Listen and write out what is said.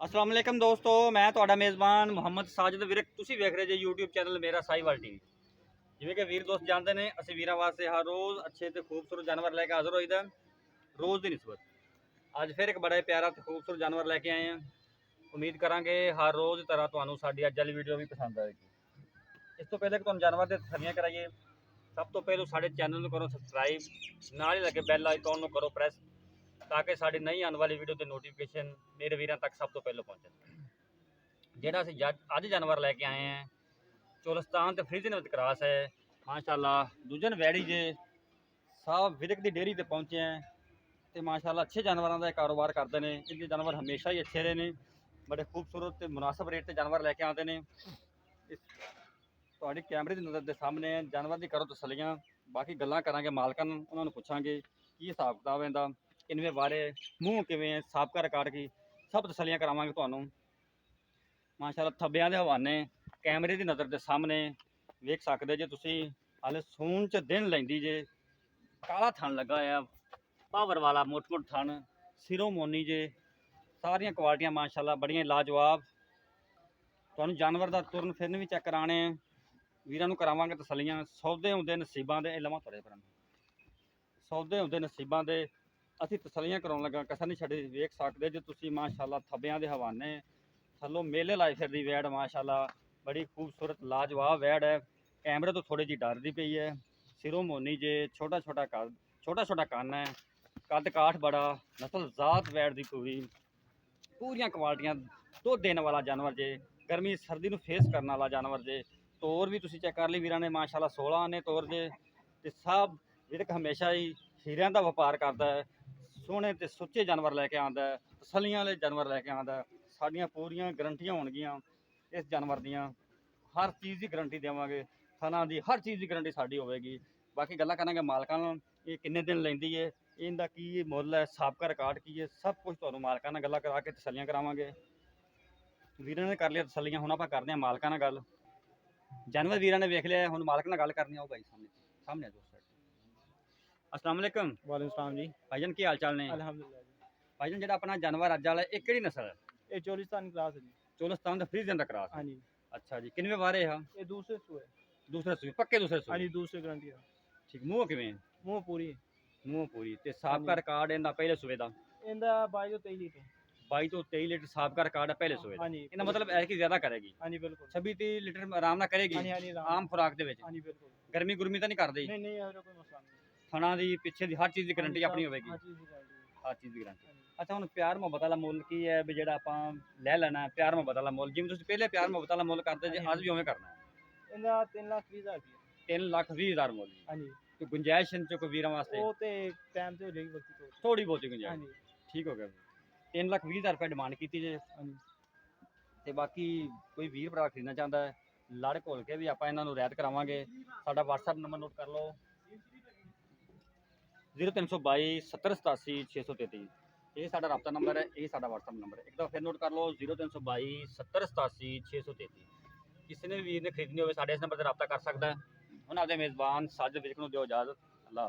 अस्सलाम वालेकुम दोस्तों, मैं ਤੁਹਾਡਾ ਮੇਜ਼ਬਾਨ ਮੁਹੰਮਦ ਸਾਜਿਦ ਵਿਰਕ। ਤੁਸੀਂ ਵੇਖ ਰਹੇ ਜੇ YouTube ਚੈਨਲ ਮੇਰਾ ਸਾਈਵਾਲ ਟੀਵੀ। ਜਿਵੇਂ ਕਿ ਵੀਰ ਦੋਸਤ ਜਾਣਦੇ ਨੇ, ਅਸੀਂ ਵੀਰਾਂ ਵਾਸਤੇ ਹਰ ਰੋਜ਼ ਅੱਛੇ ਤੇ ਖੂਬਸੂਰਤ ਜਾਨਵਰ ਲੈ ਕੇ ਹਾਜ਼ਰ ਹੋਈਦਾ ਰੋਜ਼ ਦੀ ਨਿਸਬਤ। ਅੱਜ ਫਿਰ ਇੱਕ ਬੜਾ ਪਿਆਰਾ ਤੇ ਖੂਬਸੂਰਤ ਜਾਨਵਰ ਲੈ ਕੇ ਆਏ ਹਾਂ। ਉਮੀਦ ਕਰਾਂਗੇ ਹਰ ਰੋਜ਼ ਦੀ ਤਰ੍ਹਾਂ ਤੁਹਾਨੂੰ ਸਾਡੀ ਅੱਜ ਵਾਲੀ ਵੀਡੀਓ ਵੀ ਪਸੰਦ ਆਏਗੀ। ਇਸ ਤੋਂ ਪਹਿਲੇ ਕਿ ਤੁਹਾਨੂੰ ਜਾਨਵਰ ਦੇ ਤਸੱਲੀਆਂ ਕਰਾਈਏ, ਸਭ ਤੋਂ ਪਹਿਲਾਂ ਸਾਡੇ ਚੈਨਲ ਨੂੰ ਕਰੋ ਸਬਸਕ੍ਰਾਈਬ, ਨਾਲ ਹੀ ਲੱਗੇ ਬੈਲ ਆਈਕਨ ਨੂੰ ਕਰੋ ਪ੍ਰੈਸ, ताकि साड़ी नई आने वाली वीडियो के नोटिफिकेशन मेरे वीर तक सब तो पहले पहुँचे। जोड़ा अस अज जानवर लैके आए हैं चोलिस्तान तो फरीदन क्रॉस है माशाल्लाह। दूजन वैड़ी जे साहब विरक की डेयरी पर पहुँचे हैं तो माशाल्लाह अच्छे जानवरों का कारोबार करते हैं। इनके जानवर हमेशा ही अच्छे रहे हैं, बड़े खूबसूरत तो मुनासिब रेट से जानवर लैके आते हैं। थोड़ी कैमरे की नज़र के सामने जानवर की करो तसलियाँ, बाकी गल्लां करांगे मालकां उन्होंने पूछांगे की हिसाब किताब इनका, इनके बारे मूँह किवें साबका रिकॉर्ड की सब तसलियाँ करावांगे तुहानूं। माशाल्लाह थब्बियां दे हवाने कैमरे की नज़र के सामने वेख सकते जे तुसीं। हाले सून च दिन लैंदी जे, काला थन लगा है, पावर वाला मोट मोट थन, सिरों मोनी जे, सारियां क्वालिटियां माशाल्लाह बड़ियां लाजवाब। तुहानूं जानवर दा तुरन फिरन भी चेक कराने, वीरां नूं करावांगे तसलियां। सौदे हुंदे नसीबां दे, लवां तुरे पर सौदे हुंदे नसीबां दे, ਅਸੀਂ ਤਸੱਲੀਆਂ ਕਰਾਉਣ ਲੱਗਾ ਕਸਰ ਨਹੀਂ ਛੱਡੀ। ਵੇਖ ਸਕਦੇ ਜੇ ਤੁਸੀਂ ਮਾਸ਼ਾਅੱਲਾ ਥੱਬਿਆਂ ਦੇ ਹਵਾਨੇ ਥੱਲੋਂ ਮੇਲੇ ਲਾਏ ਫਿਰਦੀ ਵੈੜ ਮਾਸ਼ਾਅੱਲਾ ਬੜੀ ਖੂਬਸੂਰਤ ਲਾਜਵਾਬ ਵੈੜ ਹੈ। ਕੈਮਰੇ ਤੋਂ ਥੋੜੀ ਜਿਹੀ ਡਰਦੀ ਪਈ ਹੈ। ਸਿਰੋਂ ਮੋਨੀ ਜੇ, ਛੋਟਾ ਛੋਟਾ ਕੰਨ ਹੈ, ਕੱਦ ਕਾਠ ਬੜਾ, ਨਸਲ ਜ਼ਾਤ ਵੈੜ ਦੀ ਪੂਰੀਆਂ ਕੁਆਲਿਟੀਆਂ, ਦੁੱਧ ਦੇਣ ਵਾਲਾ ਜਾਨਵਰ ਜੇ, ਗਰਮੀ ਸਰਦੀ ਨੂੰ ਫੇਸ ਕਰਨ ਵਾਲਾ ਜਾਨਵਰ ਜੇ। ਤੋਰ ਵੀ ਤੁਸੀਂ ਚੈੱਕ ਕਰ ਲਈ ਵੀਰਾਂ ਨੇ ਮਾਸ਼ਾਅੱਲਾ 16 ਨੇ ਤੋਰ ਜੇ। ਤੇ ਸਭ ਵੀਰਕ ਹਮੇਸ਼ਾ ਹੀ ਹੀਰਿਆਂ ਦਾ ਵਪਾਰ ਕਰਦਾ ਹੈ, सोहने ते सुच्चे जानवर लैके आंदा है, तसलियां वाले जानवर लैके आंदा है। साडियां पूरियां गरंटियां होणगियां इस जानवर दियां, हर चीज़ की गरंटी देवांगे, थना दी हर चीज़ की गरंटी साडी होवेगी। बाकी गल्लां करांगे मालकां नाल, ये किन्ने दिन लैंदी है, इनका की मुੱਲ है, साबका रिकॉर्ड की है, सब कुछ तुहानूं मालकां नाल गल्लां करा के तसलियां करावांगे। वीरां ने कर लिया तसलियां, हुण आपां करदे हां मालकां नाल गल। जानवर वीरां ने वेख लिया, हुण मालक नाल गल करनी। आओ भाई सामने दोस्त। अस्सलाम वालेकुम। वालेकुम सलाम जी। भाईजान की हाल चाल ने? अल्हम्दुलिल्लाह जी। भाईजान जो अपना जानवर अज वाला ये किहड़ी नस्ल है? ये चोलिस्तान क्लास है जी। चोलिस्तान का फ्रीजियन का क्रॉस? हाँ जी। अच्छा जी, किनवे बारे है? ये दूसरे सूए। दूसरे सूए, पक्के दूसरे हाँ सूए? जी, दूसरे गारंटी है। ठीक। मुँह किवें? मूँह पूरी। मुँह पूरी ते साबका रिकॉर्ड इनका पहले सूए दा? इनका 22 तो 23 लीटर। 22 तो 23 लीटर साबका रिकॉर्ड है पहले सूए दा। हाँ जी। इनका मतलब है कि ज्यादा करेगी? हाँ जी बिल्कुल। 26-30 लीटर आराम नाल करेगी? हाँ जी आम खुराक दे विच? हाँ जी बिल्कुल। गर्मी गुरमी तो नहीं करदी? नहीं नहीं, ऐसा कोई मसला नहीं। थणा दी पिछे दी हर चीज़ की गारंटी अपनी होगी? हर चीज़ की गारंटी। हर चीज़ की गारंटी। अच्छा, हुण प्यार मुहब्बत वाला मुੱਲ की है भी जेड़ा आपां ले लेना है? प्यार मुहब्बत वाला मुੱਲ जिवें तुसीं पहले प्यार मुहब्बत वाला मुੱਲ करदे जे, अज भी उवें करना है? इनका 3,20,000 रुपये। 3,20,000 मुੱਲ जी। हाँ जी। तो गुंजाइश इन कोई वीरां वास्ते? वो तो टाइम से हो जाएगी वक्त तो। थोड़ी बहुत गुंजाइश? हाँ जी। ठीक हो गया। 3,20,000 रुपये डिमांड की जे। हाँ जी। ते बाकी कोई वीर भरा खरीदना चाहता है, लड़ घोल के भी आप इन्हों रियायत करावांगे। साडा WhatsApp नंबर नोट कर लो, 0322 70 87 633। ये साडा रब्ता नंबर है, ये साडा WhatsApp नंबर है। एक दफ़ा फिर नोट कर लो, 0322 70 87 633। किसी ने भी वीर ने खरीदनी हो साडे इस नंबर से रब्ता कर सकता है। उन्होंने मेज़बान साजिद विरक नूं दिओ इजाज़त। अल्लाह।